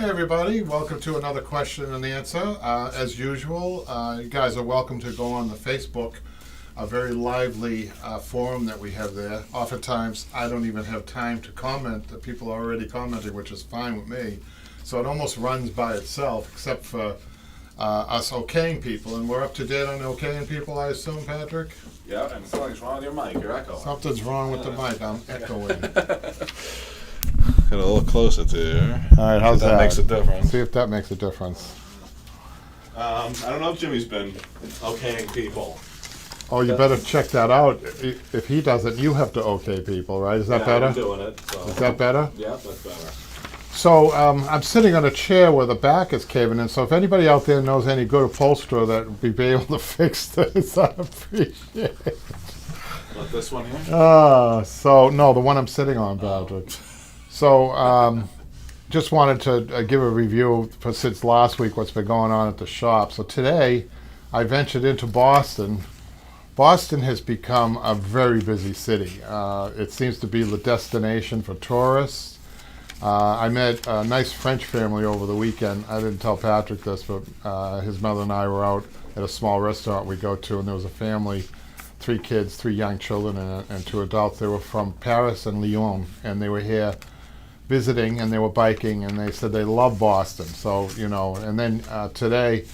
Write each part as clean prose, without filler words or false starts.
Hey everybody, welcome to another question and answer. As usual, you guys are welcome to go on the Facebook, a very lively forum that we have there. Oftentimes, I don't even have time to comment. The people are already commenting, which is fine with me. So it almost runs by itself, except for us okaying people. And we're up to date on okaying people, I assume, Patrick? Yeah, and something's wrong with your mic. You're echoing. Something's wrong with the mic. I'm echoing. Get a little closer to you. All right, how's that? That makes a difference. See if that makes a difference. I don't know if Jimmy's been okaying people. Oh, you better check that out. If he doesn't, you have to okay people, right? Is that Yeah, better? I'm doing it. So. Is that better? Yeah, that's better. So I'm sitting on a chair where the back is caving in. So if anybody out there knows any good upholsterer that would be able to fix this, I appreciate it. What, this one here? So no, the one I'm sitting on, Patrick. So just wanted to give a review for since last week what's been going on at the shop. So today I ventured into Boston. Boston has become a very busy city. It seems to be the destination for tourists. I met a nice French family over the weekend. I didn't tell Patrick this, but his mother and I were out at a small restaurant we go to, and there was a family, 3 kids, 3 young children, and 2 adults. They were from Paris and Lyon, and they were here visiting, and they were biking, and they said they love Boston. So, you know, and then today,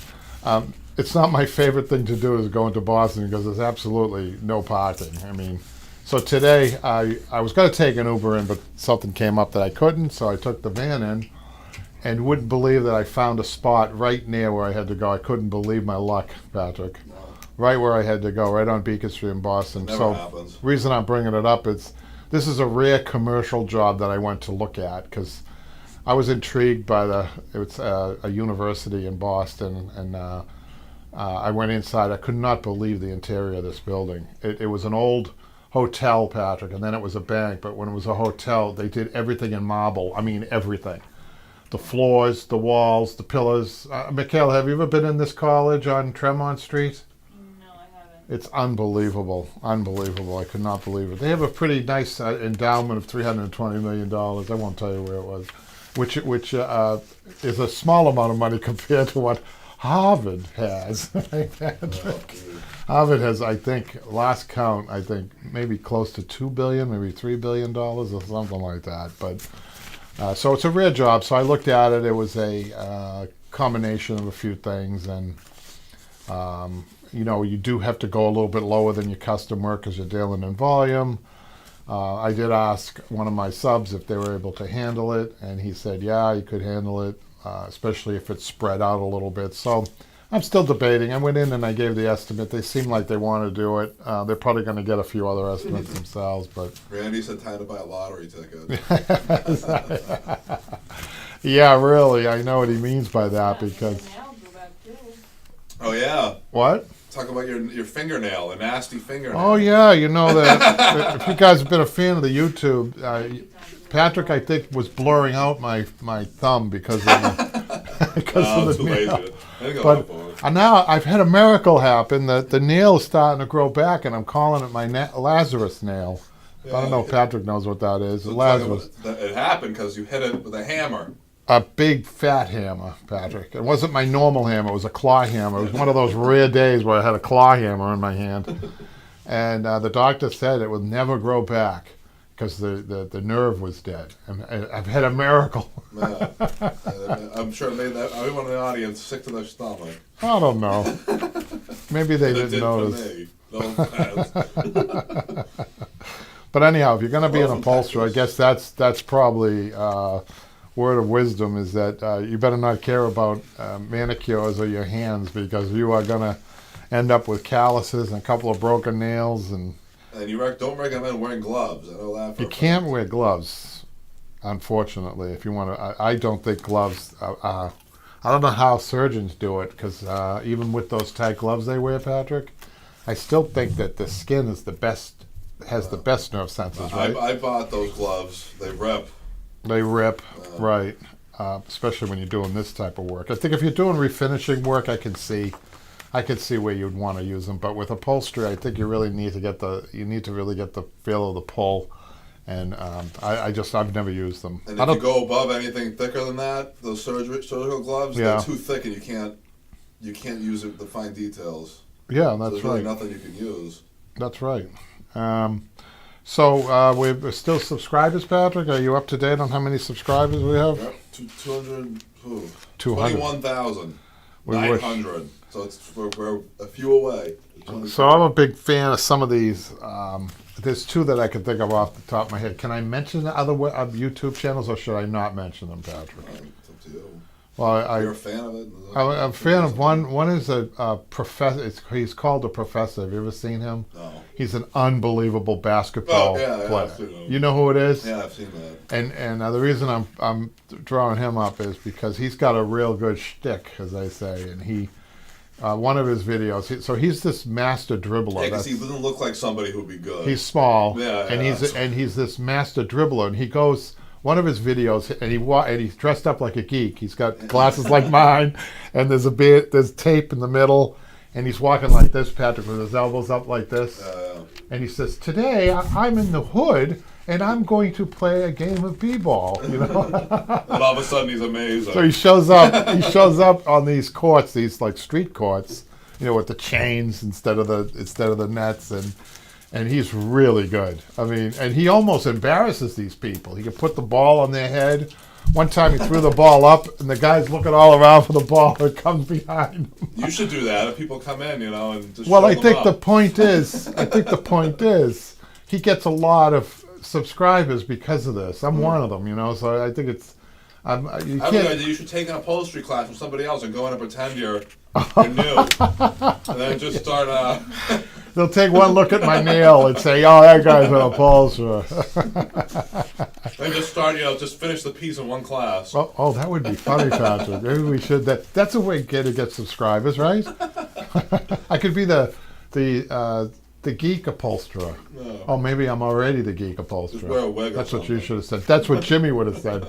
it's not my favorite thing to do is go into Boston because there's absolutely no parking. I mean, so today I was going to take an Uber in, but something came up that I couldn't, so I took the van in, and wouldn't believe that I found a spot right near where I had to go. I couldn't believe my luck, Patrick. No. Right where I had to go, right on Beacon Street in Boston. Never happens. Reason I'm bringing it up is this is a rare commercial job that I went to look at because I was intrigued by it's a university in Boston, and I went inside. I could not believe the interior of this building. It was an old hotel, Patrick, and then it was a bank, but when it was a hotel, they did everything in marble. I mean, everything. The floors, the walls, the pillars. Mikhail, have you ever been in this college on Tremont Street? It's unbelievable, unbelievable. I could not believe it. They have a pretty nice endowment of $320 million. I won't tell you where it was, which is a small amount of money compared to what Harvard has. Harvard has, I think, last count, I think maybe close to $2 billion, maybe $3 billion or something like that. But so it's a rare job. So I looked at it. It was a combination of a few things, and you know, you do have to go a little bit lower than your custom work because you're dealing in volume. I did ask one of my subs if they were able to handle it, and he said, yeah, you could handle it, especially if it's spread out a little bit. So I'm still debating. I went in and I gave the estimate. They seem like they want to do it. They're probably going to get a few other estimates themselves. But Randy said time to buy a lottery ticket. Yeah, really. I know what he means by that because... Oh, yeah. What? Talk about your fingernail, a nasty fingernail. Oh, yeah, you know that. If you guys have been a fan of the YouTube, Patrick, I think, was blurring out my thumb because of the nail. But now I've had a miracle happen that the nail is starting to grow back, and I'm calling it my Lazarus nail. Yeah. I don't know if Patrick knows what that is. So Lazarus. It happened because you hit it with a hammer. A big fat hammer, Patrick. It wasn't my normal hammer. It was a claw hammer. It was one of those rare days where I had a claw hammer in my hand. And the doctor said it would never grow back because the nerve was dead. And I've had a miracle. Yeah. I'm sure it made everyone in the audience sick to their stomach. I don't know. Maybe they didn't notice. For me. No offense. But anyhow, if you're going to be an upholsterer, I guess that's probably... word of wisdom is that you better not care about manicures or your hands because you are going to end up with calluses and a couple of broken nails. And you don't recommend wearing gloves. I know that. You can't wear gloves, unfortunately, if you want to. I don't think gloves. I don't know how surgeons do it because even with those tight gloves they wear, Patrick, I still think that the skin is the best, has the best nerve sensors, right? I bought those gloves. They rip. They rip, right, especially when you're doing this type of work. I think if you're doing refinishing work, I can see where you'd want to use them. But with upholstery, I think you really need to really get the feel of the pull And I've never used them. And I if you don't, go above anything thicker than that, those surgical gloves, Yeah. they're too thick and you can't use the fine details. yeah, So that's there's really right. nothing you can use. That's right. So we're still subscribers, Patrick. Are you up to date on how many subscribers we have? Yep, 200, 200. 21,900. So we're a few away. So I'm a big fan of some of these. There's two that I can think of off the top of my head. Can I mention the other YouTube channels, or should I not mention them, Patrick? It's up to you. Well, You're a fan of it? I'm a fan of one. One is a professor. He's called a professor. Have you ever seen him? No. He's an unbelievable basketball Yeah, player. I've seen him. You know who it is? Yeah, I've seen that. And the reason I'm drawing him up is because he's got a real good shtick, as they say, and he. One of his videos. So he's this master dribbler. Yeah, because he doesn't look like somebody who'd be good. He's small, Yeah, and yeah. he's this master dribbler, and he goes. One of his videos, and he's dressed up like a geek. He's got glasses like mine, and there's tape in the middle, and he's walking like this, Patrick, with his elbows up like this, and he says, "Today I'm in the hood, and I'm going to play a game of b-ball." You know. And all of a sudden he's amazing. So he shows up. He shows up on these courts, these like street courts, with the chains instead of the nets, and he's really good. I mean, and he almost embarrasses these people. He can put the ball on their head. One time he threw the ball up, and the guy's looking all around for the ball that comes behind him. You should do that if people come in, and just Well, show I them think up. the point is, he gets a lot of subscribers because of this. I'm one of them, So I think it's. You I have an can't. idea. You should take an upholstery class from somebody else and go in and pretend you're new, and then just start. They'll take one look at my nail and say, "Oh, that guy's an upholsterer." Then just start. Just finish the piece in one class. Oh, that would be funny, Patrick. Maybe we should. That's a way to get subscribers, right? I could be the geek upholsterer. No. Oh, maybe I'm already the geek upholsterer. Just wear a wig or That's what you something. should have said. That's what Jimmy would have said.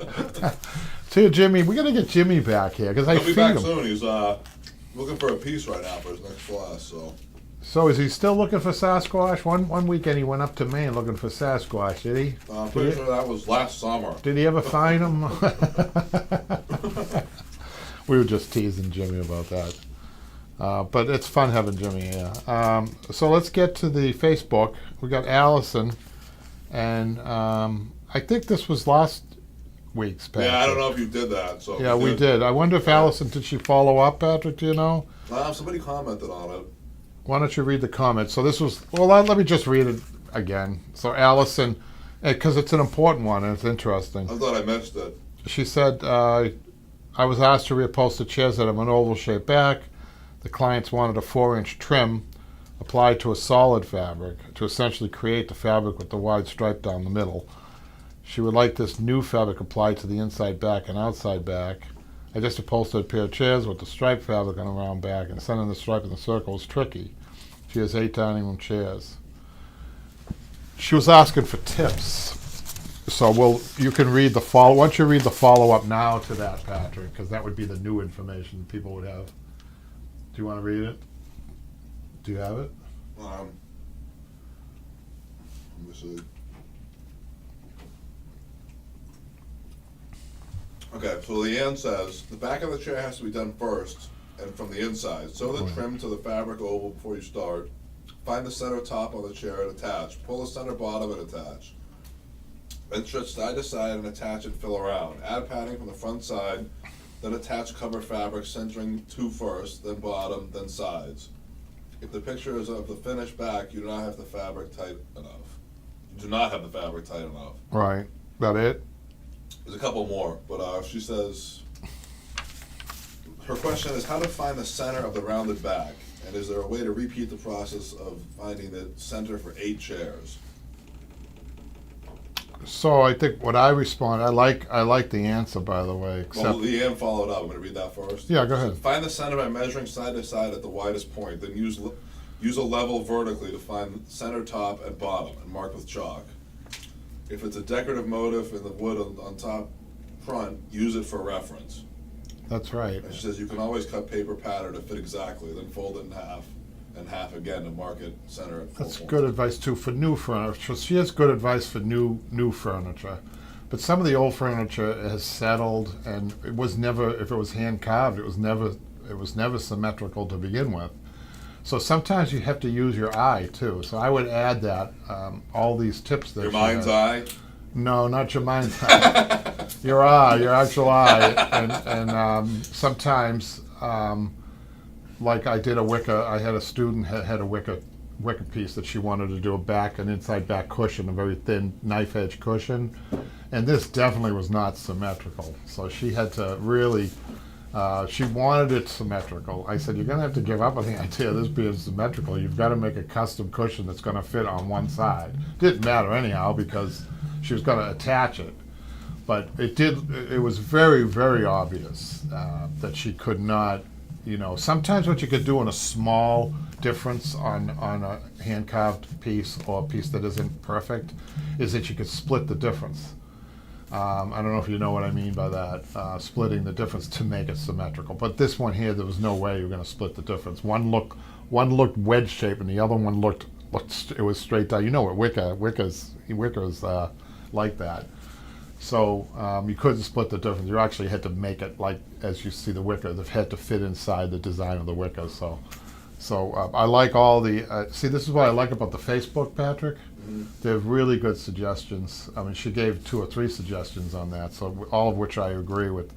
See, Jimmy, we got to get Jimmy back here because I He'll be feed back him. soon. He's looking for a piece right now for his next class. So So is he still looking for Sasquatch? One weekend he went up to Maine looking for Sasquatch. Did he? I'm pretty sure that was last summer. Did he ever find him? We were just teasing Jimmy about that. But it's fun having Jimmy here. So let's get to the Facebook. We got Allison, and I think this was last week's, Patrick. Yeah, I don't know if you did that. So Yeah, we did. I wonder if Allison, did she follow up, Patrick? Do you know? Somebody commented on it. Why don't you read the comments? So this was, let me just read it again. So Allison, because it's an important one and it's interesting. I thought I missed it. She said, I was asked to reupholster chairs that have an oval-shaped back. The clients wanted a 4-inch trim applied to a solid fabric to essentially create the fabric with the wide stripe down the middle. She would like this new fabric applied to the inside back and outside back. I just upholstered a pair of chairs with the striped fabric on a round back, and sending the stripe in the circle was tricky. She has 8 dining room chairs. She was asking for tips. So you can read the follow. Once you read the follow-up now to that, Patrick, because that would be the new information people would have. Do you want to read it? Do you have it? Let me see. Okay, so Leanne says, the back of the chair has to be done first, and from the inside. Sew the trim to the fabric oval before you start. Find the center top on the chair and attach. Pull the center bottom and attach. Then stretch side to side and attach and fill around. Add padding from the front side, then attach cover fabric centering to first, then bottom, then sides. If the picture is of the finished back, you do not have the fabric tight enough. You do not have the fabric tight enough. Right. That it? There's a couple more, but she says, her question is how to find the center of the rounded back, and is there a way to repeat the process of finding the center for 8 chairs? So I think what I respond, I like the answer, by the way. Well, Except, Leanne followed up. I'm going to read that first. Yeah, go ahead. Find the center by measuring side to side at the widest point, then use a level vertically to find center, top, and bottom, and mark with chalk. If it's a decorative motif in the wood on top front, use it for reference. That's right. And she says you can always cut paper pattern to fit exactly, then fold it in half. and half again to mark it center at full That's point. good advice too for new furniture. She has good advice for new furniture, but some of the old furniture has settled, and it was never. If it was hand carved, it was never symmetrical to begin with. So sometimes you have to use your eye too. So I would add that all these tips that Your she mind's has. eye. No, not your mind's eye. Your eye, your actual eye, and sometimes. Like I did a wicker, I had a student had a wicker piece that she wanted to do an inside back cushion, a very thin knife edge cushion, and this definitely was not symmetrical. So she had to really, she wanted it symmetrical. I said, you're gonna have to give up on the idea of this being symmetrical. You've got to make a custom cushion that's gonna fit on one side. Didn't matter anyhow because she was gonna attach it. But it was very, very obvious that she could not. Sometimes what you could do in a small difference on a hand carved piece or a piece that isn't perfect is that you could split the difference. I don't know if you know what I mean by that, splitting the difference to make it symmetrical. But this one here, there was no way you were going to split the difference. One looked wedge shaped, and the other one looked it was straight down. You know what wicker's like that. So you couldn't split the difference. You actually had to make it like, as you see the wicker, it had to fit inside the design of the wicker. So I like all the, see, this is what I like about the Facebook, Patrick. Mm-hmm. They have really good suggestions. I mean, she gave 2 or 3 suggestions on that, so all of which I agree with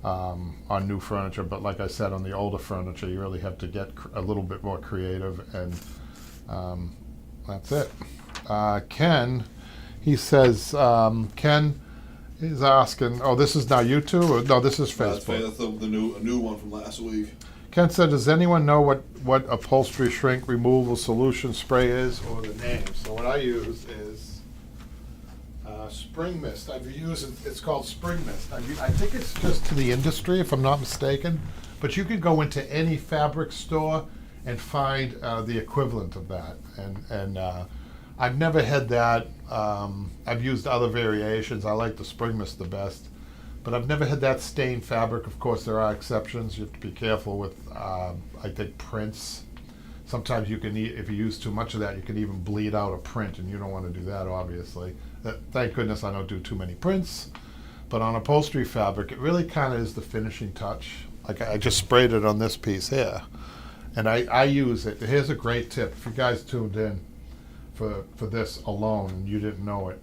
on new furniture. But like I said, on the older furniture, you really have to get a little bit more creative, and that's it. Ken, he says, Ken, he's asking, oh, this is now YouTube? Or, no, this is Facebook. That's the new one from last week. Ken said, does anyone know what upholstery shrink removal solution spray is or the name? So what I use is Spring Mist. It's called Spring Mist. I think it's just to the industry, if I'm not mistaken. But you can go into any fabric store and find the equivalent of that. And I've never had that. I've used other variations. I like the Spring Mist the best, but I've never had that stained fabric. Of course, there are exceptions. You have to be careful with, I think, prints. Sometimes you can, if you use too much of that, you can even bleed out a print, and you don't want to do that, obviously. Thank goodness I don't do too many prints. But on upholstery fabric, it really kind of is the finishing touch. Like I just sprayed it on this piece here, and I use it. Here's a great tip. If you guys tuned in for this alone and you didn't know it,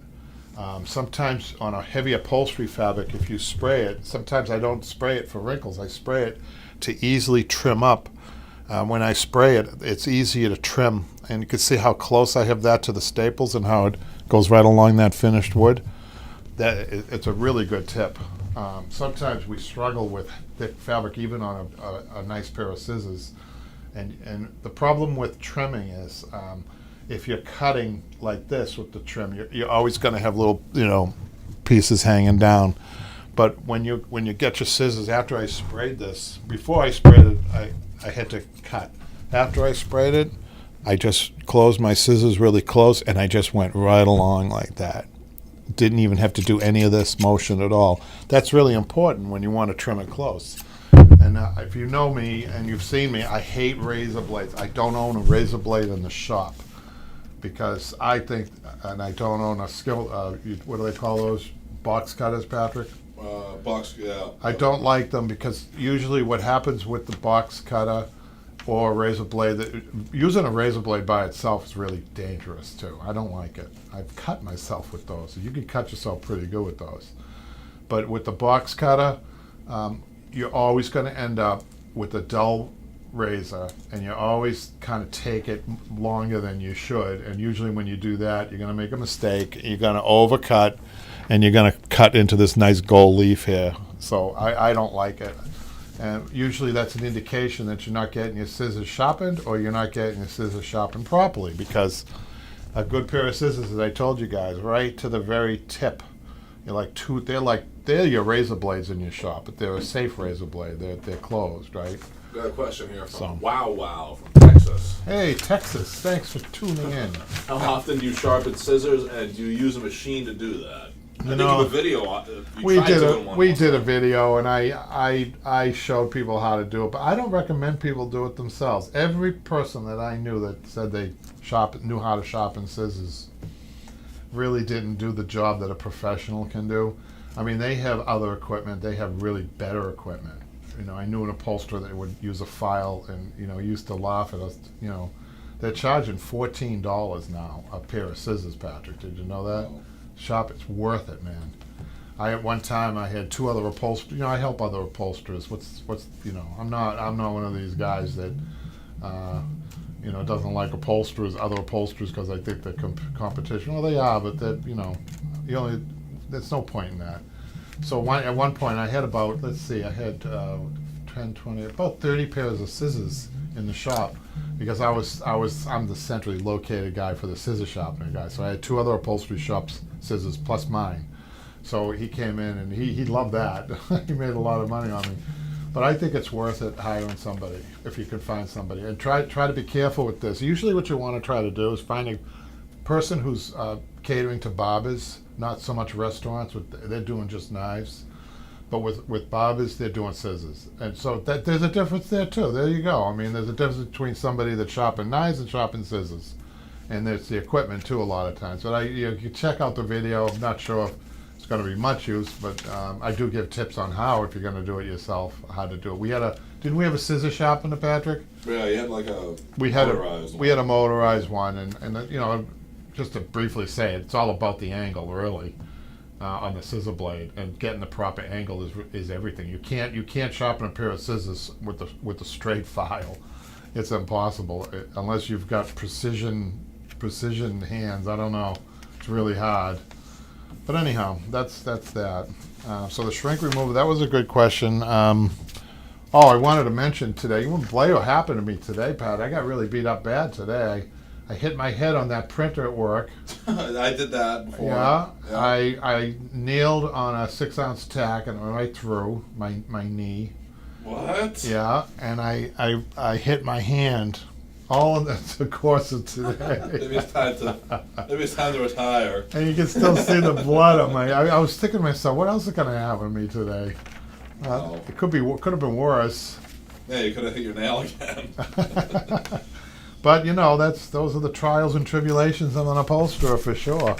sometimes on a heavy upholstery fabric, if you spray it, sometimes I don't spray it for wrinkles. I spray it to easily trim up. When I spray it, it's easier to trim, and you can see how close I have that to the staples and how it goes right along that finished wood. It's a really good tip. Sometimes we struggle with thick fabric, even on a nice pair of scissors, and the problem with trimming is if you're cutting like this with the trim, you're always going to have little pieces hanging down. But when you get your scissors, after I sprayed this, before I sprayed it, I had to cut. After I sprayed it, I just closed my scissors really close, and I just went right along like that. Didn't even have to do any of this motion at all. That's really important when you want to trim it close. And if you know me and you've seen me, I hate razor blades. I don't own a razor blade in the shop because I think, and I don't own a skill, what do they call those? Box cutters, Patrick? Yeah. I don't like them because usually what happens with the box cutter or a razor blade, using a razor blade by itself is really dangerous too. I don't like it. I've cut myself with those. You can cut yourself pretty good with those. But with the box cutter, you're always going to end up with a dull razor, and you always kind of take it longer than you should. And usually when you do that, you're going to make a mistake. You're going to overcut, and you're going to cut into this nice gold leaf here. So I don't like it. And usually that's an indication that you're not getting your scissors sharpened, or you're not getting your scissors sharpened properly, because a good pair of scissors, as I told you guys, right to the very tip, they're your razor blades in your shop, but they're a safe razor blade. They're closed, right? Got a question here from So. Wow from Texas. Hey, Texas, thanks for tuning in. How often do you sharpen scissors, and do you use a machine to do that? I think of a video. We tried did doing a one we once. did a video, and I showed people how to do it, but I don't recommend people do it themselves. Every person that I knew that said they knew how to shop in scissors really didn't do the job that a professional can do. I mean, they have other equipment. They have really better equipment. You know, I knew an upholsterer that would use a file, and used to laugh at us. They're charging $14 now a pair of scissors. Patrick, did you know that? Wow. Shop, it's worth it, man. At one time I had two other upholsterers. I help other upholsterers. I'm not one of these guys that doesn't like other upholsterers because I think they're competition. Well, they are, but there's no point in that. So at one point I had about, I had 10, 20, about 30 pairs of scissors in the shop because I'm the centrally located guy for the scissor shopping guy. So I had two other upholstery shops scissors plus mine. So he came in and he loved that. He made a lot of money on me. But I think it's worth it hiring somebody if you can find somebody. And try to be careful with this. Usually what you want to try to do is find a person who's catering to barbers, not so much restaurants. They're doing just knives. But with barbers, they're doing scissors. And so there's a difference there too. There you go. I mean, there's a difference between somebody that's shopping knives and shopping scissors. And there's the equipment too a lot of times. But you check out the video. I'm not sure if it's going to be much use, but I do give tips on how, if you're going to do it yourself, how to do it. Didn't we have a scissor shop in the Patrick? Yeah, you had like a motorized we had a motorized one, and just to briefly say it, it's all about the angle really on the scissor blade, and getting the proper angle is everything. You can't sharpen a pair of scissors with a straight file. It's impossible unless you've got precision hands. I don't know. It's really hard. But anyhow, that's that. So the shrink remover, that was a good question. I wanted to mention today, you wouldn't believe what happened to me today, Pat. I got really beat up bad today. I hit my head on that printer at work. I did that before. Yeah. I nailed on a 6-ounce tack and went right through my knee. What? Yeah, and I hit my hand all in the course of today. Maybe it's time to retire. And you can still see the blood on my. I was thinking to myself, what else is going to happen to me today? Oh. It could have been worse. Yeah, you could have hit your nail again. But those are the trials and tribulations of an upholsterer for sure.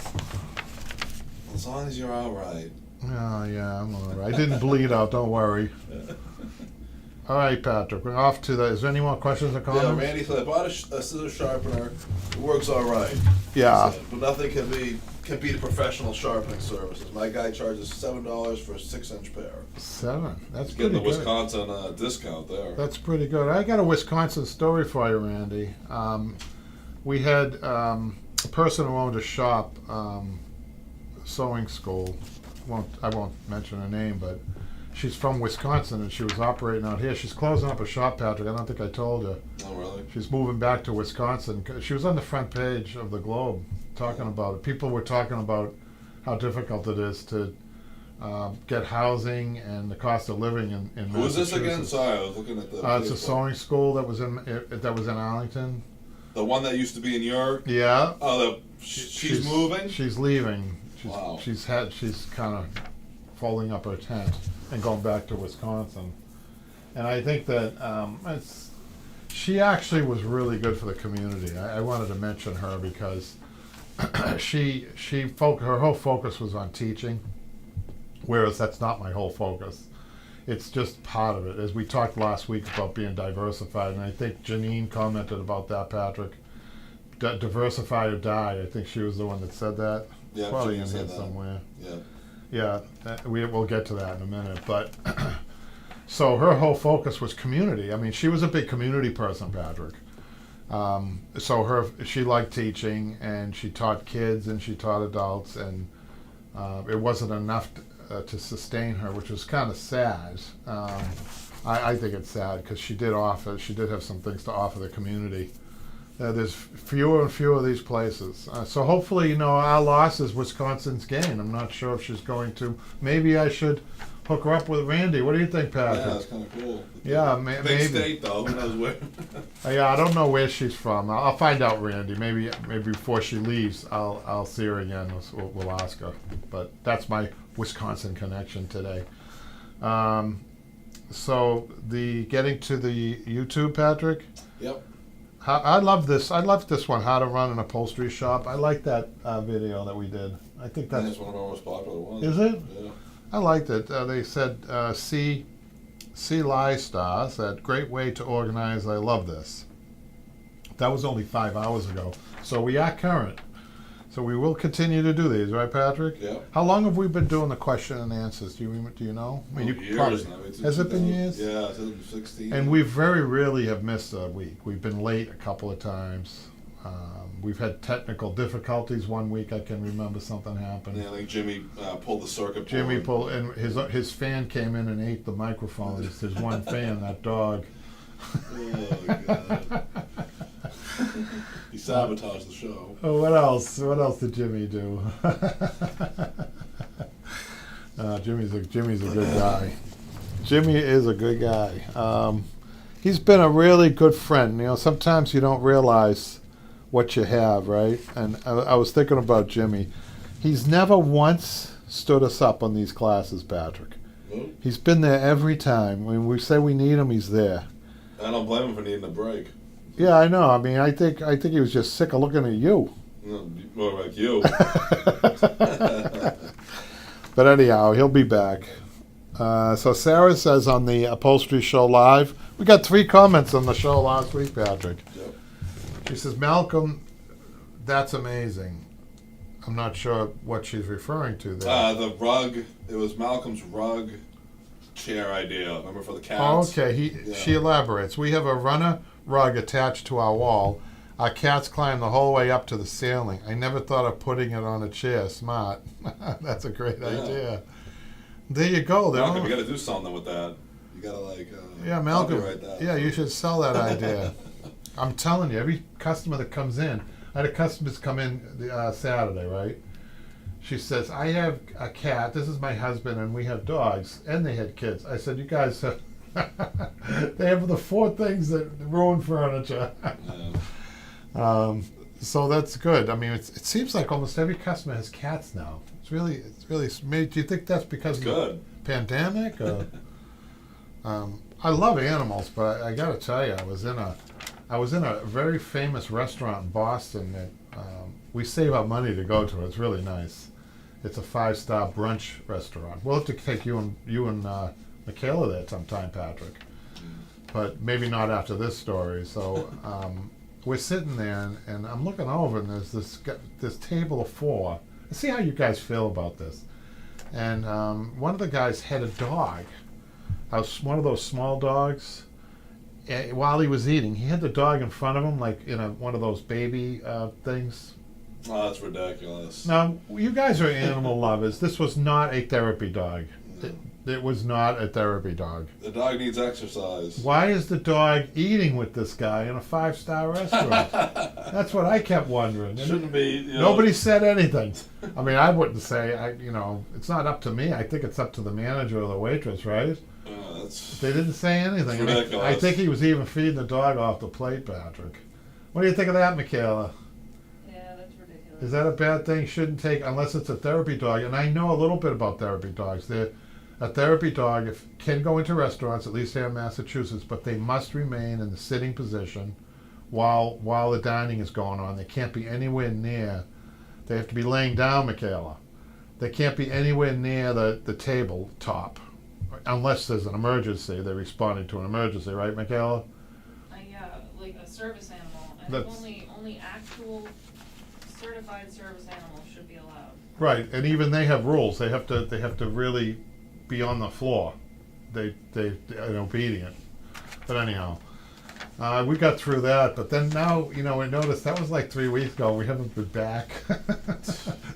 As long as you're all right. Oh yeah, I'm all right. I didn't bleed out. Don't worry. All right, Patrick. We're off to the. Is there any more questions or comments? Yeah, Randy said I bought a scissor sharpener. It works all right. Yeah. He said, but nothing can beat a professional sharpening services. My guy charges $7 for a 6-inch pair. 7. That's Getting pretty the good. Wisconsin discount there. That's pretty good. I got a Wisconsin story for you, Randy. We had a person who owned a shop, sewing school. I won't mention her name, but she's from Wisconsin and she was operating out here. She's closing up a shop, Patrick. I don't think I told you. Oh, really? She's moving back to Wisconsin. She was on the front page of the Globe talking about it. People were talking about how difficult it is to get housing and the cost of living in Massachusetts. Who is this again? Sorry, I was looking at the. It's a sewing school that was in Arlington. The one that used to be in your. Yeah. Oh, she's moving. She's leaving. Wow. She's kind of folding up her tent and going back to Wisconsin. And I think that she actually was really good for the community. I wanted to mention her because her whole focus was on teaching, whereas that's not my whole focus. It's just part of it. As we talked last week about being diversified, and I think Janine commented about that, Patrick. Diversify or die. I think she was the one that said that. Yeah, Probably Janine in here said that. somewhere. Yeah. Yeah, we'll get to that in a minute. But so her whole focus was community. I mean, she was a big community person, Patrick. She liked teaching, and she taught kids and she taught adults, and it wasn't enough to sustain her, which was kind of sad. I think it's sad because she did have some things to offer the community. There's fewer and fewer of these places. So hopefully, our loss is Wisconsin's gain. I'm not sure if she's going to. Maybe I should hook her up with Randy. What do you think, Yeah, Patrick? that's kind of cool. Yeah, Big maybe. state though. Who knows where? Yeah, I don't know where she's from. I'll find out, Randy. Maybe before she leaves, I'll see her again. We'll ask her. But that's my Wisconsin connection today. So the getting to the YouTube, Patrick. Yep. I love this. I love this one. How to run an upholstery shop. I like that video that we did. I think That's that's. one of our most popular ones. Is it? Yeah. I liked it. They said C. Lystar said, "Great way to organize. I love this." That was only 5 hours ago, so we are current. So we will continue to do these, right, Patrick? Yep. How long have we been doing the question and answers? Do you know? I mean, you Years probably- now. It's Has it been years? Yeah, 2016. And we very rarely have missed a week. We've been late a couple of times. We've had technical difficulties. One week I can remember something happened. Yeah, I think Jimmy pulled the circuit. Jimmy board. pulled, and his fan came in and ate the microphone. It's his one fan, that dog. Oh God. He sabotaged the show. Oh, what else? What else did Jimmy do? Jimmy's a good guy. Jimmy is a good guy. He's been a really good friend. You know, sometimes you don't realize what you have, right? And I was thinking about Jimmy. He's never once stood us up on these classes, Patrick. Nope. He's been there every time. When we say we need him, he's there. I don't blame him for needing a break. Yeah, I know. I mean, I think he was just sick of looking at you. No, more like you. But anyhow, he'll be back. So Sarah says on the Upholstery Show Live, we got 3 comments on the show last week, Patrick. Yep. She says, Malcolm, that's amazing. I'm not sure what she's referring to there. The rug. It was Malcolm's rug chair idea. Remember for the Oh, cats? okay. Yeah. She elaborates. We have a runner rug attached to our wall. Our cats climb the whole way up to the ceiling. I never thought of putting it on a chair. Smart. That's a great idea. There you go. They're Malcolm, all- you got to do something with that. You got to Yeah, Malcolm. copyright that. Yeah, you should sell that idea. I'm telling you, every customer that comes in, I had a customer come in Saturday, right? She says, I have a cat, this is my husband, and we have dogs, and they had kids. I said, you guys, they have the 4 things that ruin furniture. Yeah. So that's good. I mean, it seems like almost every customer has cats now. It's really. Do you think that's because It's of good. the pandemic? Or, I love animals, but I got to tell you, I was in a very famous restaurant in Boston that we save our money to go to. It's really nice. It's a 5-star brunch restaurant. We'll have to take you and Michaela there sometime, Patrick. But maybe not after this story. So we're sitting there, and I'm looking over, and there's this table of 4. Let's see how you guys feel about this. And one of the guys had a dog. One of those small dogs. While he was eating, he had the dog in front of him, like in one of those baby things. Oh, that's ridiculous. Now, you guys are animal lovers. This was not a therapy dog. It was not a therapy dog. The dog needs exercise. Why is the dog eating with this guy in a 5-star restaurant? That's what I kept wondering. Shouldn't be. Nobody said anything. I mean, I wouldn't say. It's not up to me. I think it's up to the manager or the waitress, right? That's They didn't say anything. It's ridiculous. I think he was even feeding the dog off the plate, Patrick. What do you think of that, Michaela? Yeah, that's ridiculous. Is that a bad thing? Shouldn't take unless it's a therapy dog. And I know a little bit about therapy dogs. A therapy dog can go into restaurants, at least here in Massachusetts, but they must remain in the sitting position while the dining is going on. They can't be anywhere near. They have to be laying down, Michaela. They can't be anywhere near the table top, unless there's an emergency. They're responding to an emergency, right, Michaela? Yeah, like a service animal. I That's- think only actual certified service animals should be allowed. Right, and even they have rules. They have to really be on the floor. They are obedient. But anyhow, we got through that. But then now, we noticed that was like 3 weeks ago. We haven't been back.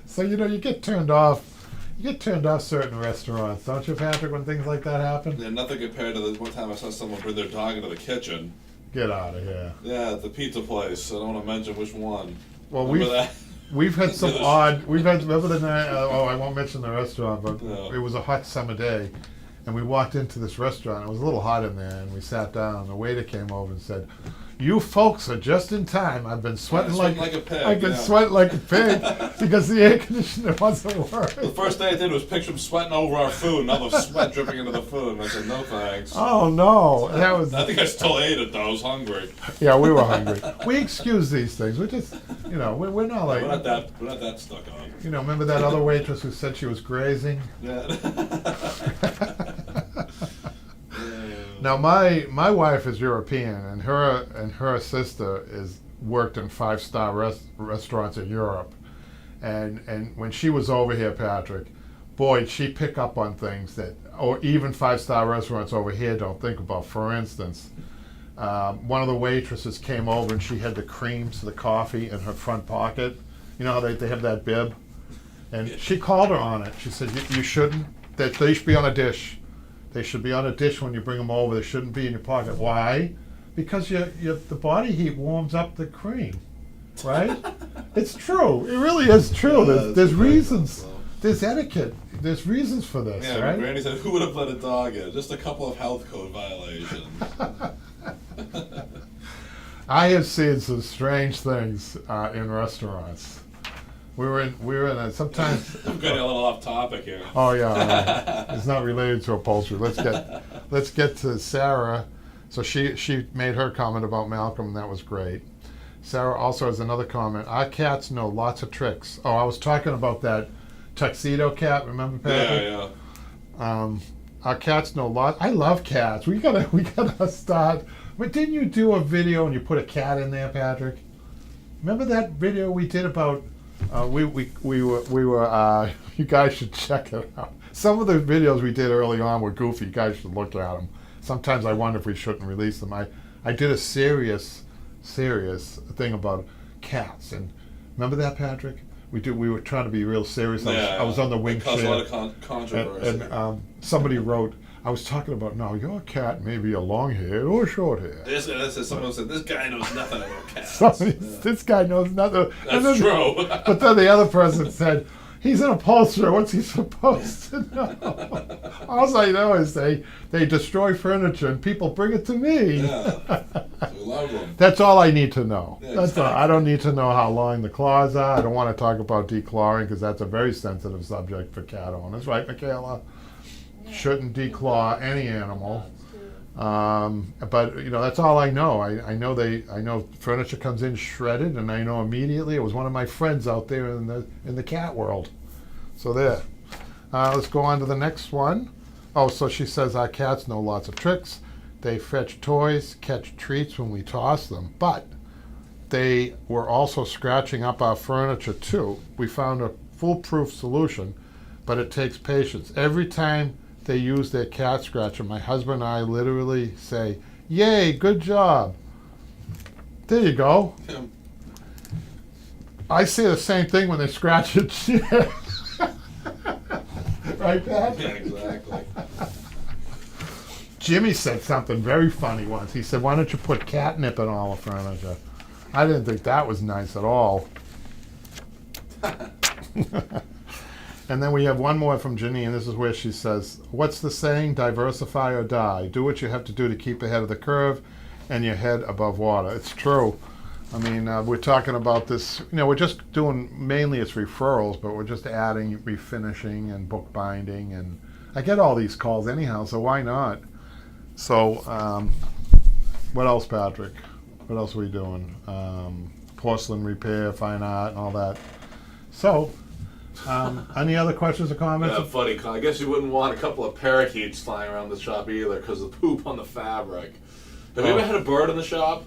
So you get turned off. You get turned off certain restaurants, don't you, Patrick? When things like that happen. Yeah, nothing compared to the one time I saw someone bring their dog into the kitchen. Get out of here. Yeah, at the pizza place. I don't want to mention which one. Well, Remember that? we've had some odd. Remember the night? I won't mention the restaurant, but No. it was a hot summer day, and we walked into this restaurant. It was a little hot in there, and we sat down. And the waiter came over and said, "You folks are just in time. I've been sweating Sweating like a pig, I've been yeah." sweating like a pig because the air conditioner wasn't The working." first thing I did was picture him sweating over our food, and all the sweat dripping into the food. And I said, no thanks. Oh no, that was. I think I still ate it though. I was hungry. Yeah, we were hungry. We excuse these things. We're just, we're not like. We're not that stuck on. Remember that other waitress who said she was grazing? Yeah. Now my wife is European, and her sister is worked in 5-star restaurants in Europe, and when she was over here, Patrick, boy, she pick up on things that, or even 5-star restaurants over here don't think about. For instance, one of the waitresses came over and she had the creams to the coffee in her front pocket. You know how they have that bib, and she called her on it. She said, "You shouldn't. That they should be on a dish." They should be on a dish when you bring them over. They shouldn't be in your pocket. Why? Because the body heat warms up the cream, right? It's true. It really is true. Yeah, There's it's reasons. so. There's etiquette. There's reasons for this, Yeah, right? Randy said, who would have let a dog in? Just a couple of health code violations. I have seen some strange things in restaurants. We were in a, sometimes. I'm getting a little off topic here. Oh yeah, it's not related to upholstery. Let's get to Sarah. So she made her comment about Malcolm, and that was great. Sarah also has another comment. Our cats know lots of tricks. Oh, I was talking about that tuxedo cat. Remember, Patrick? Yeah. Our cats know lots. I love cats. We gotta start. But didn't you do a video and you put a cat in there, Patrick? Remember that video we did about? We were. You guys should check it out. Some of the videos we did early on were goofy. You guys should look at them. Sometimes I wonder if we shouldn't release them. I did a serious thing about cats, and remember that, Patrick? We were trying to be real serious. I was on the wing It caused a chair, lot of controversy. and somebody wrote. I was talking about, now your cat may be a long hair or short hair. Someone said, this guy knows nothing about cats. This guy knows nothing. That's true. But then the other person said, he's an upholsterer. What's he supposed to know? All I know is they destroy furniture and people bring it to me. Yeah. We love them. That's all I need to know. Yeah, That's all. exactly. I don't need to know how long the claws are. I don't want to talk about declawing because that's a very sensitive subject for cat owners, right, Michaela? Shouldn't declaw any animal. But that's all I know. I know furniture comes in shredded, and I know immediately. It was one of my friends out there in the cat world. So there. Let's go on to the next one. Oh, so she says our cats know lots of tricks. They fetch toys, catch treats when we toss them, but they were also scratching up our furniture too. We found a foolproof solution, but it takes patience. Every time they use their cat scratcher, my husband and I literally say, "Yay, good job." There you go. Yeah. I say the same thing when they scratch a chair. Right, Pat? Yeah, exactly. Jimmy said something very funny once. He said, "Why don't you put catnip in all the furniture?" I didn't think that was nice at all. And then we have one more from Janine. This is where she says, "What's the saying? Diversify or die. Do what you have to do to keep ahead of the curve and your head above water." It's true. I mean, we're talking about this, we're just doing, mainly it's referrals, but we're just adding refinishing and bookbinding, and I get all these calls anyhow, so why not? So, what else, Patrick? What else are we doing? Porcelain repair, fine art, and all that. So, any other questions or comments? Yeah, funny. I guess you wouldn't want a couple of parakeets flying around the shop either because of poop on the fabric. Have you ever had a bird in the shop?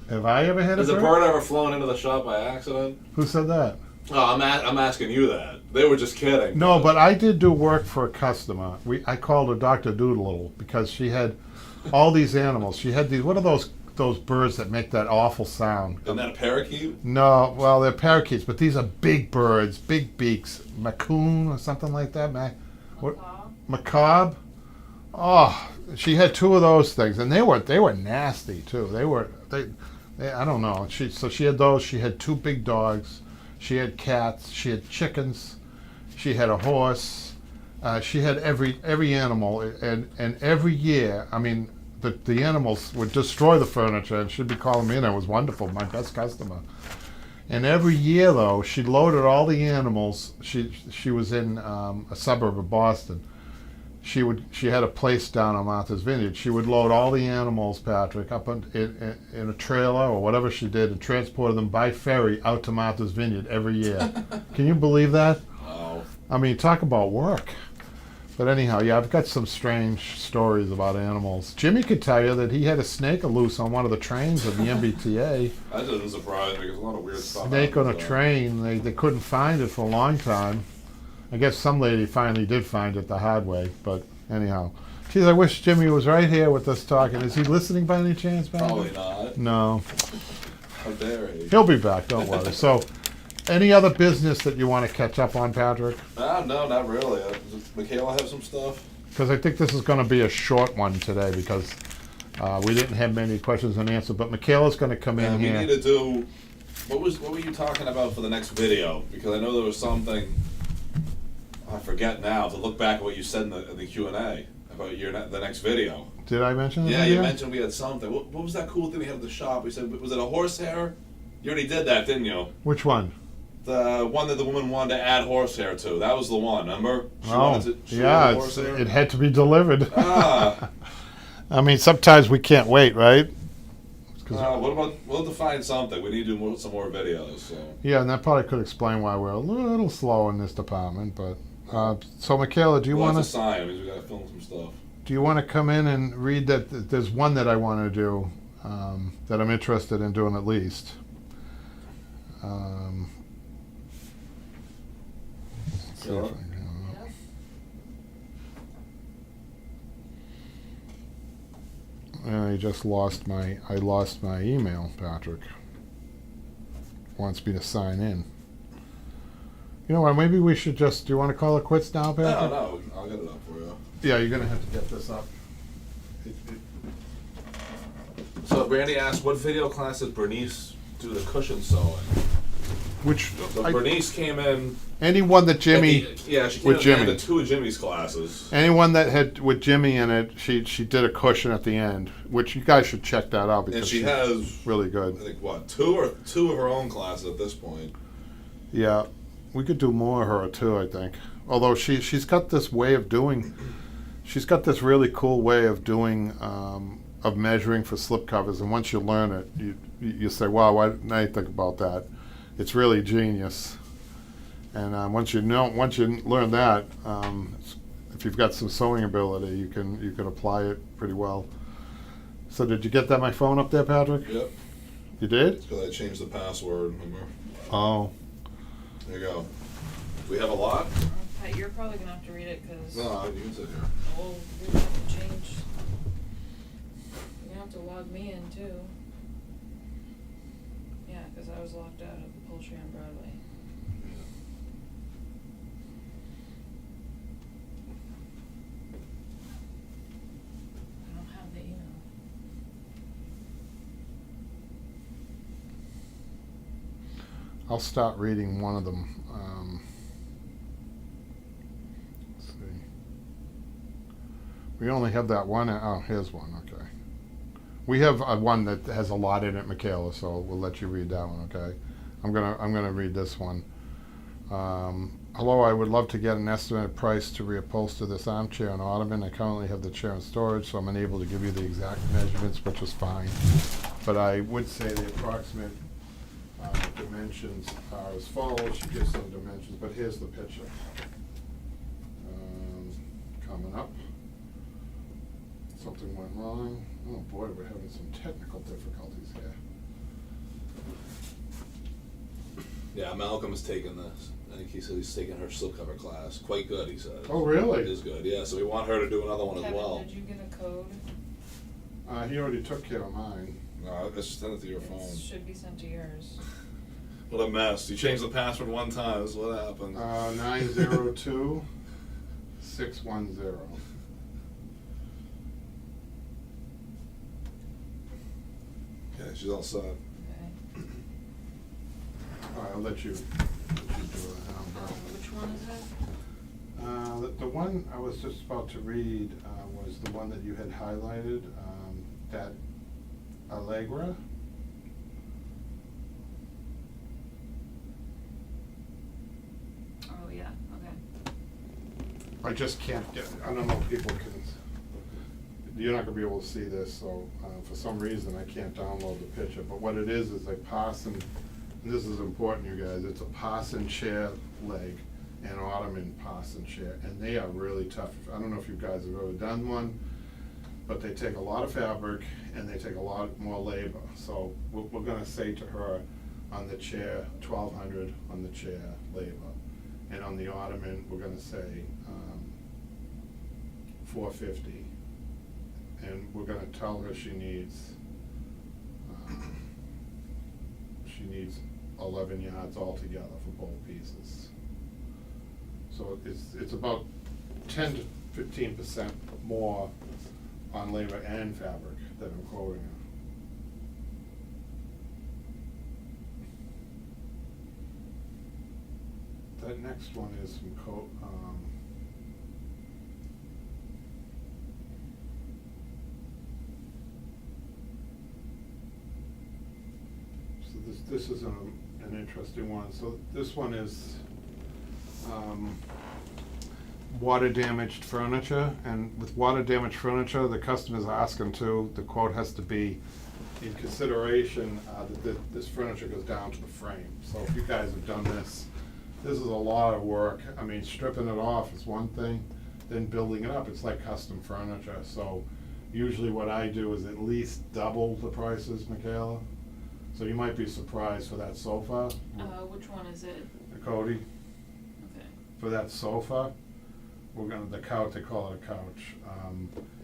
Have I ever had Has a a bird? bird ever flown into the shop by accident? Who said that? Oh, I'm asking you that. They were just kidding. No, but I did do work for a customer. I called her Dr. Doodle because she had all these animals. She had these, what are those birds that make that awful sound? Isn't that a parakeet? No, well, they're parakeets, but these are big birds, big beaks. Macoon or something like that. What? Macabre? Oh, she had two of those things, and they were nasty too. They I don't know. She had those. She had two big dogs. She had cats. She had chickens. She had a horse. She had every animal, and every year, I mean, the animals would destroy the furniture, and she'd be calling me in. It was wonderful, my best customer. And every year, though, she loaded all the animals. She was in a suburb of Boston. She had a place down on Martha's Vineyard. She would load all the animals, Patrick, up in a trailer or whatever she did, and transport them by ferry out to Martha's Vineyard every year. Can you believe that? Wow. I mean, talk about work. But anyhow, yeah, I've got some strange stories about animals. Jimmy could tell you that he had a snake loose on one of the trains of the MBTA. That doesn't surprise me because a lot of weird stuff. Snake on a happens, train. They couldn't find it for a long time. I guess some lady finally did find it the hard way. But anyhow, geez, I wish Jimmy was right here with us talking. Is he listening by any chance, man? Probably not. No. How dare he? He'll be back. Don't worry. So, any other business that you want to catch up on, Patrick? No, not really. Does Michaela have some stuff? Because I think this is going to be a short one today because we didn't have many questions and answers. But Michaela's going to come in We here. need to do. What were you talking about for the next video? Because I know there was something. I forget now to look back at what you said in the Q&A about the next video. Did I mention it? Yeah, you mentioned we had something. What was that cool thing we had at the shop? We said, was it a horsehair? You already did that, didn't you? Which one? The one that the woman wanted to add horsehair to. That was the one, remember? She Oh, wanted yeah, horsehair. it had to be delivered. Ah. I mean, sometimes we can't wait, right? 'Cause- We'll have to find something. We need to do some more videos. So. Yeah, and that probably could explain why we're a little slow in this department. But so, Michaela, do you We'll have want to to? sign. We got to film some stuff. Do you want to come in and read that? There's one that I want to do that I'm interested in doing at least. Let's see if I can- I just lost my. I lost my email. Patrick wants me to sign in. You know what? Maybe we should just. Do you want to call it quits now, Patrick? No, I'll get it up for you. Yeah, you're gonna have to get this up. So Brandy asked, what video class did Bernice do the cushion sewing? Which So Bernice came in. anyone that Jimmy, Yeah, she came with in Jimmy. to two of Jimmy's classes. anyone that had with Jimmy in it, she did a cushion at the end, which you guys should check that out because And she she's has, really I good. think, what, two of her own classes at this point. Yeah, we could do more of her too. I think, although she's got this way of doing, she's got this really cool way of doing of measuring for slip covers, and once you learn it, you say, "Wow, why didn't I think about that?" It's really genius. And once you learn that, if you've got some sewing ability, you can apply it pretty well. So did you get that my phone up there, Patrick? Yep. You did? It's because I changed the password, remember? Oh. There you go. We have a lot. Pat, you're probably gonna have to read it, cause. No, you can sit here. Oh, you're gonna have to change. You're gonna have to log me in too. Yeah, cause I was locked out of Upholstery on Broadway. I don't have the email. I'll start reading one of them. Let's see. We only have that one. Oh, here's one. Okay. We have one that has a lot in it, Michaela. So we'll let you read that one. Okay. I'm gonna read this one. Hello, I would love to get an estimated price to reupholster this armchair and ottoman. I currently have the chair in storage, so I'm unable to give you the exact measurements, which is fine. But I would say the approximate dimensions are as follows. She gives some dimensions, but here's the picture. Coming up. Something went wrong. Oh boy, we're having some technical difficulties here. Yeah, Malcolm is taking this. I think he said he's taking her slipcover class. Quite good, he says. Oh, really? It is good, yeah. So we want her to do another one as Kevin, well. did you get a code? He already took care of mine. No, let's send it to your phone. It should be sent to yours. What a mess. You changed the password one time. This is what happened. 902 610. Yeah, she's all set. Okay. All right, I'll let you do it now. Which one is it? The one I was just about to read was the one that you had highlighted, that Allegra. Oh, yeah, okay. I just can't get, I don't know if people can, you're not gonna be able to see this, so for some reason I can't download the picture, but what it is a pass and this is important, you guys, it's a pass and chair leg and ottoman pass and chair, and they are really tough. I don't know if you guys have ever done one, but they take a lot of fabric and they take a lot more labor. So we're gonna say to her on the chair, 1,200 on the chair labor. And on the ottoman, we're gonna say 450. And we're gonna tell her she needs 11 yards altogether for both pieces. So it's about 10 to 15% more on labor and fabric that I'm quoting her. That next one is some so this is an interesting one. So this one is water damaged furniture, and with water damaged furniture, the customer's asking too, the quote has to be in consideration that this furniture goes down to the frame. So if you guys have done this is a lot of work. I mean, stripping it off is one thing, then building it up, it's like custom furniture. So usually what I do is at least double the prices, Michaela. So you might be surprised for that sofa. Which one is it? Cody, Okay. for that sofa, the couch, they call it a couch.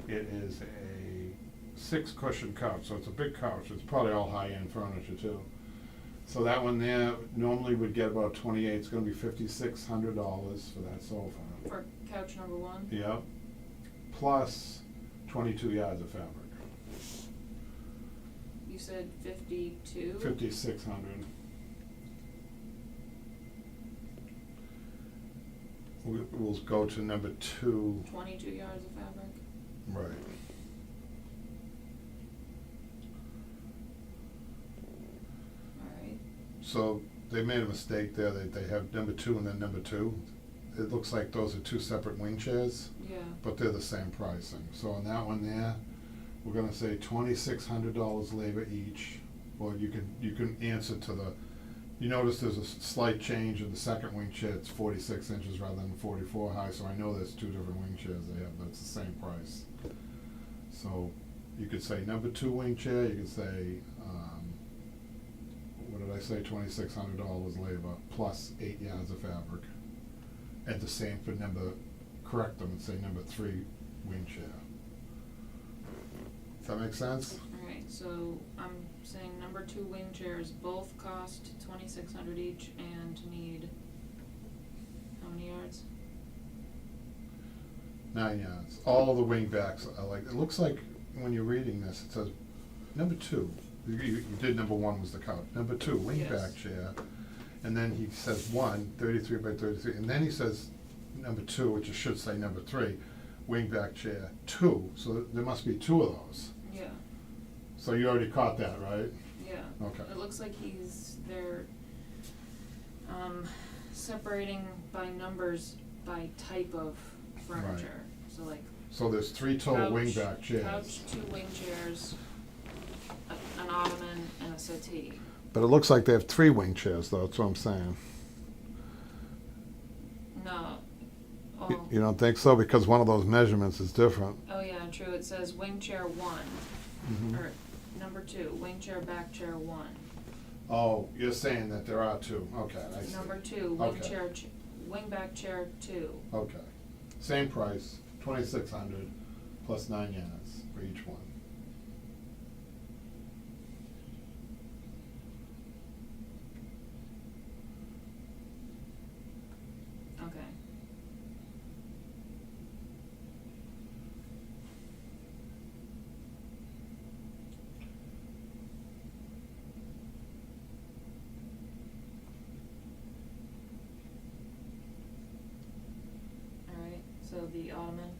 It is a 6 cushion couch, so it's a big couch. It's probably all high-end furniture too. So that one there normally would get about 28. It's gonna be $5,600 for that sofa. For couch number one? Yep. Plus 22 yards of fabric. You said 52? 5,600. We'll go to number 2. 22 yards of fabric? Right. Alright. So they made a mistake there. They have number 2 and then number 2. It looks like those are 2 separate wing chairs, Yeah. but they're the same pricing. So on that one there, we're gonna say $2,600 labor each. Or you can answer to the, you notice there's a slight change in the second wing chair. It's 46 inches rather than 44 high, so I know there's 2 different wing chairs they have, but it's the same price. So you could say number 2 wing chair, you could say, what did I say, $2,600 labor plus 8 yards of fabric. And the same for correct them and say number 3 wing chair. Does that make sense? Alright, so I'm saying number 2 wing chairs both cost $2,600 each and need how many yards? 9 yards. All of the wing backs are like, it looks like when you're reading this, it says number 2. You did number 1 was the couch. Number 2, wing Yes. back chair. And then he says 1, 33 by 33. And then he says number 2, which it should say number 3, wing back chair 2. So there must be 2 of those. Yeah, So you already caught that, right? yeah. Okay. It looks like they're separating by numbers by type of furniture. So like So there's 3 total wing back chairs. couch, 2 wing chairs, an ottoman, and a settee. But it looks like they have 3 wing chairs, though. That's what I'm saying. No. You don't think so? Because one of those measurements is different. Oh yeah, true. It says wing chair 1, Mhm. or number 2, wing chair back chair 1. Oh, you're saying that there are 2. Okay, I see. Number 2, wing Okay. chair, wing back chair 2. Okay. Same price, 2,600 plus 9 yards for each one. Okay. So the ottoman.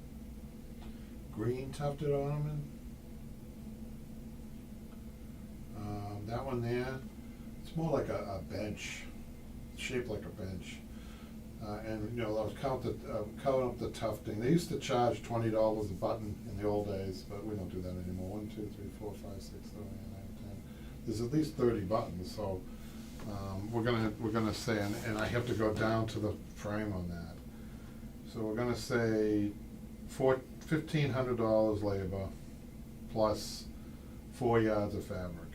Green tufted ottoman. That one there, it's more like a bench, shaped like a bench. And you know, I was counting up the tufting. They used to charge $20 a button in the old days, but we don't do that anymore. 1, 2, 3, 4, 5, 6, 7, 8, 9, 10. There's at least 30 buttons, so we're gonna say, and I have to go down to the frame on that. So we're gonna say $1,500 labor plus 4 yards of fabric.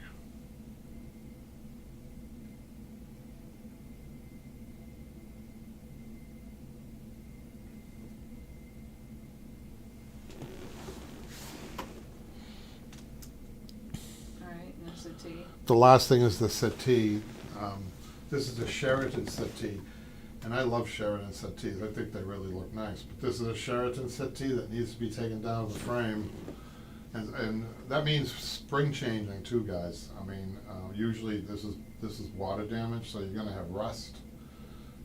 Alright, and the settee. The last thing is the settee. This is a Sheraton settee, and I love Sheraton settees. I think they really look nice. But this is a Sheraton settee that needs to be taken down to the frame, and that means spring changing too, guys. I mean, usually this is water damage, so you're going to have rust.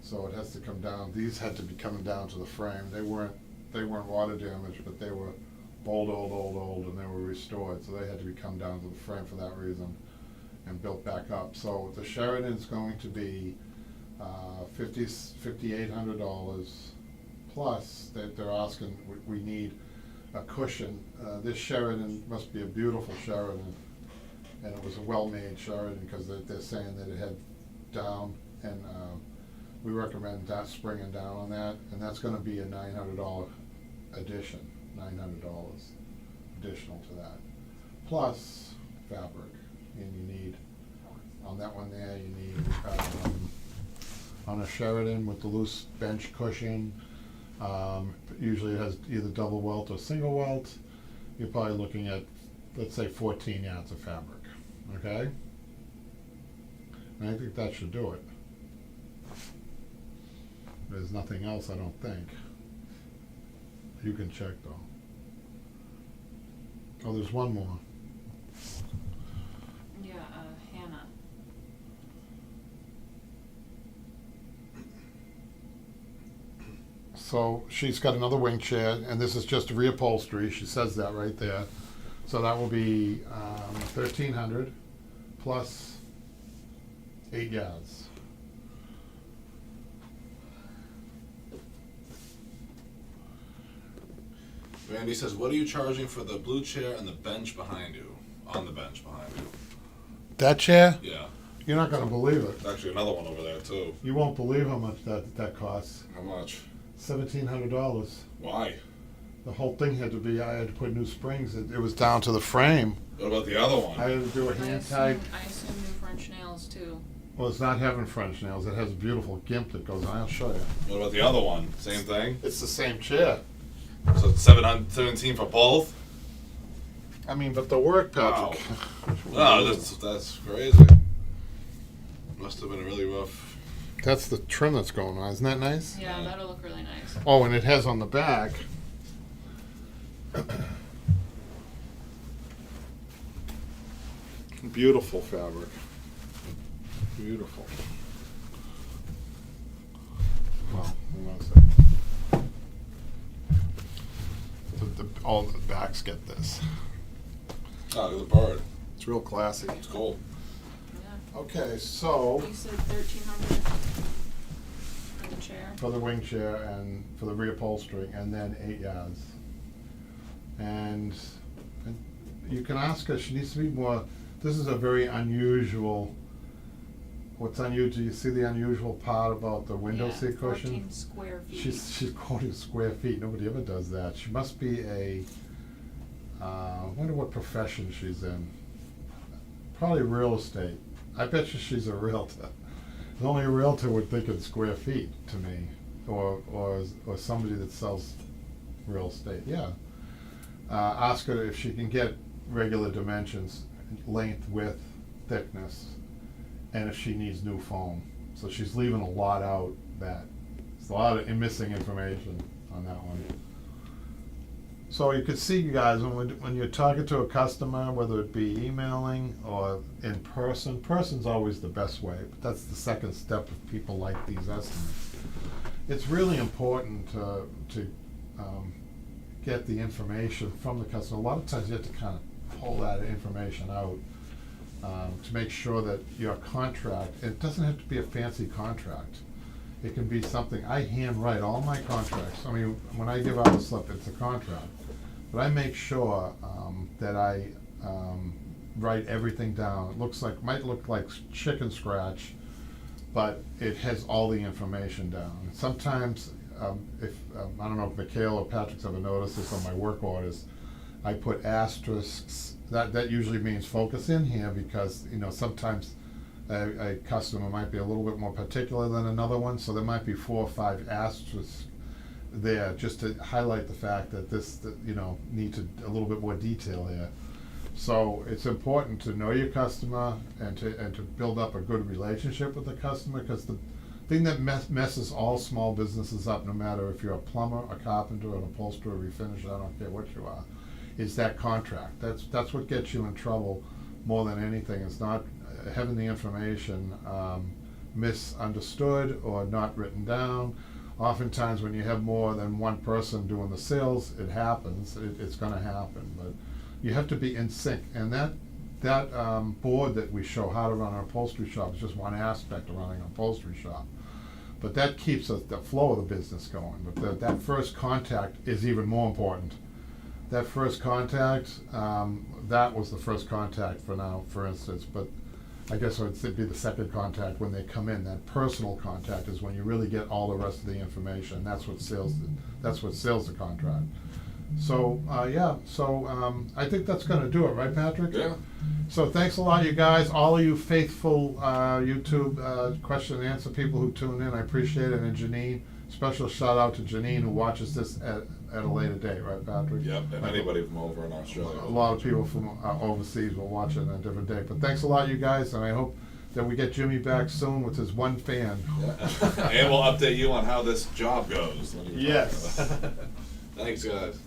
So it has to come down. These had to be coming down to the frame. They weren't water damaged, but they were old, and they were restored. So they had to be come down to the frame for that reason and built back up. So the Sheraton's going to be $5,800 plus that they're asking. We need a cushion. This Sheraton must be a beautiful Sheraton, and it was a well-made Sheraton because they're saying that it had down, and we recommend that springing down on that, and that's going to be a $900 addition. $900 additional to that, plus fabric. And you need, on that one there, you need, on a Sheraton with the loose bench cushion, usually it has either double welt or single welt, you're probably looking at, let's say, 14 yards of fabric, okay? And I think that should do it. There's nothing else, I don't think. You can check, though. Oh, there's one more. Yeah, Hannah. So she's got another wing chair, and this is just reupholstery. She says that right there. So that will be $1,300 plus 8 yards. Randy says, what are you charging for the blue chair and the bench behind you? On the bench behind you. That chair? Yeah. You're not going to believe it. There's actually another one over there, too. You won't believe how much that costs. How much? $1,700. Why? The whole thing had to be, I had to put new springs. It was down to the frame. What about the other one? I had to do a hand tight. I assume new French nails too. Well, it's not having French nails. It has a beautiful gimp that goes on. I'll show you. What about the other one? Same thing? It's the same chair. So it's $717 for both? I mean, but the work, Patrick. Wow. No, that's crazy. Must have been really rough. That's the trim that's going on. Isn't that nice? Yeah, that'll look really nice. Oh, and it has on the back. Beautiful fabric. Beautiful. Well, hang on a second. All the backs get this. Oh, look at the bird. It's real classy. It's cool. Yeah. Okay, so You said 1,300 for the chair. for the wing chair and for the reupholstering, and then 8 yards. And you can ask her, she needs to be more, this is a very unusual, what's unusual, you see the unusual part about the window Yeah, seat cushion? 14 square feet. She's quoting square feet, nobody ever does that. She must be I wonder what profession she's in. Probably real estate. I bet you she's a realtor. Only a realtor would think in square feet to me, or somebody that sells real estate. Yeah. Ask her if she can get regular dimensions, length, width, thickness, and if she needs new foam. So she's leaving a lot out that. There's a lot of missing information on that one. So you can see, you guys, when you're talking to a customer, whether it be emailing or in person, person's always the best way, but that's the second step if people like these estimates. It's really important to get the information from the customer. A lot of times you have to kind of pull that information out to make sure that your contract, it doesn't have to be a fancy contract. It can be something, I handwrite all my contracts. I mean, when I give out a slip, it's a contract. But I make sure that I write everything down. It might look like chicken scratch, but it has all the information down. Sometimes, if I don't know if Mikhail or Patrick's ever noticed this on my work orders, I put asterisks. That usually means focus in here, because sometimes a customer might be a little bit more particular than another one, so there might be 4 or 5 asterisks there just to highlight the fact that needs a little bit more detail here. So it's important to know your customer and to build up a good relationship with the customer, because the thing that messes all small businesses up, no matter if you're a plumber, a carpenter, an upholsterer, a refinisher, I don't care what you are, is that contract. That's what gets you in trouble more than anything. It's not having the information misunderstood or not written down. Oftentimes when you have more than one person doing the sales, it happens. It's going to happen, but you have to be in sync. And that board that we show how to run our upholstery shop is just one aspect of running an upholstery shop. But that keeps the flow of the business going. But that first contact is even more important. That first contact, that was the first contact for instance, but I guess it'd be the second contact when they come in. That personal contact is when you really get all the rest of the information. That's what sells the contract. So, I think that's gonna do it, right, Patrick? Yeah. So thanks a lot, you guys, all of you faithful YouTube question and answer people who tune in. I appreciate it. And Janine, special shout out to Janine, who watches this at a later date, right, Patrick? Yep, and anybody from over in Australia. A lot of people from overseas will watch it on a different day. But thanks a lot, you guys, and I hope that we get Jimmy back soon with his one fan. Yeah. And we'll update you on how this job goes. Yes. Thanks, guys.